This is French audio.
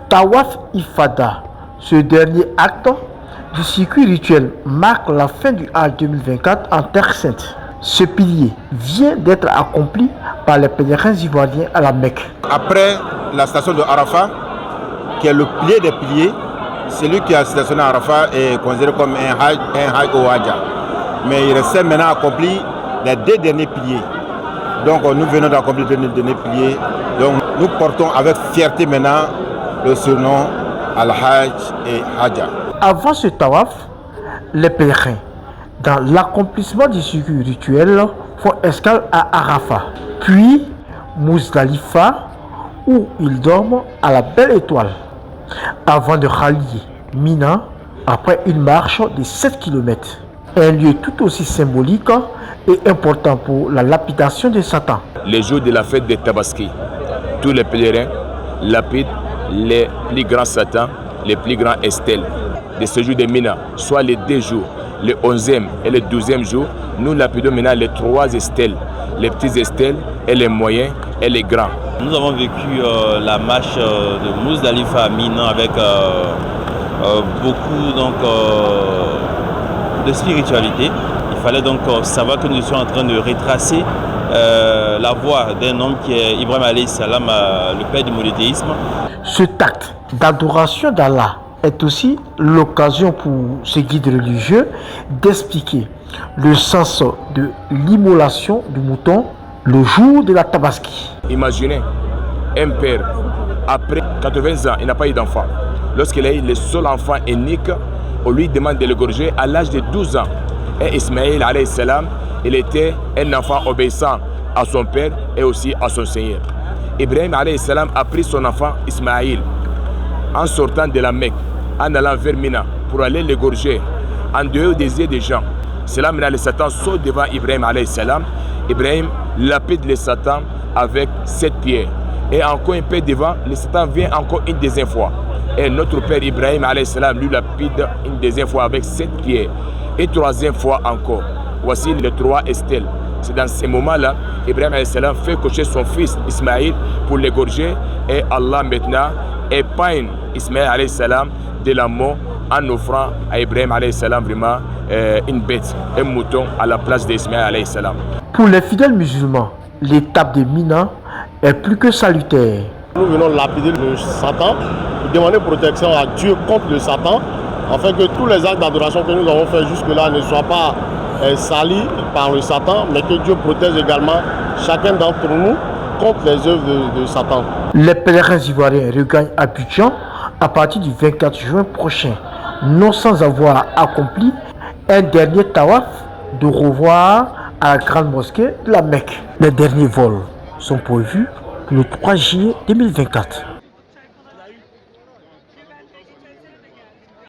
Tawaf Ifada, ce dernier acte du circuit rituel marque la fin du Hajj 2024 en Terre Sainte. Ce pilier vient d'être accompli par les pèlerins ivoiriens à la Mecque. Après la station de Arafat, qui est le pilier des piliers, celui qui a stationné à Arafat est considéré comme un Hajj au Hajj. Mais il restait maintenant accompli les 2 derniers piliers. Donc nous venons d'accomplir les 2 derniers piliers. Donc nous portons avec fierté maintenant le surnom Al-Hajj et Hajja. Avant ce tawaf, les pèlerins, dans l'accomplissement du circuit rituel, font escale à Arafat, puis Muzdalifa, où ils dorment à la Belle Étoile, avant de rallier Mina après une marche de 7 km. Un lieu tout aussi symbolique et important pour la lapidation de Satan. Les jours de la fête des Tabaski, tous les pèlerins lapident les plus grands Satans, les plus grands Estelles de ce jour de Mina, soit les 2 jours, le 11e et le 12e jour. Nous lapidons maintenant les 3 Estelles, les petits Estelles et les moyens et les grands. Nous avons vécu la marche de Muzdalifa à Mina avec beaucoup de spiritualité. Il fallait donc savoir que nous sommes en train de retracer la voie d'un homme qui est Ibrahim alayhi salam, le père du monothéisme. Ce acte d'adoration d'Allah est aussi l'occasion pour ce guide religieux d'expliquer le sens de l'immolation du mouton le jour de la Tabaski. Imaginez un père, après 80 ans, il n'a pas eu d'enfant. Lorsqu'il a eu le seul enfant unique, on lui demande de l'égorger à l'âge de 12 ans. Et Ismaïl alayhi salam, il était un enfant obéissant à son père et aussi à son Seigneur. Ibrahim alayhi salam a pris son enfant Ismaïl en sortant de la Mecque, en allant vers Mina pour aller l'égorger en dehors des yeux des gens. C'est là maintenant le Satan saute devant Ibrahim alayhi salam. Ibrahim lapide le Satan avec 7 pierres. Et encore un peu devant, le Satan vient encore une deuxième fois. Et notre père Ibrahim alayhi salam lui lapide une deuxième fois avec 7 pierres. Et 3e fois encore. Voici les 3 Estelles. C'est dans ces moments-là, Ibrahim alayhi salam fait coucher son fils Ismaïl pour l'égorger. Et Allah maintenant épargne Ismaïl alayhi salam de la mort en offrant à Ibrahim alayhi salam vraiment une bête, un mouton à la place d'Ismaïl alayhi salam. Pour les fidèles musulmans, l'étape de Mina est plus que salutaire. Nous venons lapider le Satan pour demander protection à Dieu contre le Satan, afin que tous les actes d'adoration que nous avons faits jusque-là ne soient pas salis par le Satan, mais que Dieu protège également chacun d'entre nous contre les œuvres de Satan. Les pèlerins ivoiriens regagnent Abidjan à partir du 24 juin prochain, non sans avoir accompli un dernier tawaf de revoir à la grande mosquée de la Mecque. Les derniers vols sont prévus le 3 juillet 2024.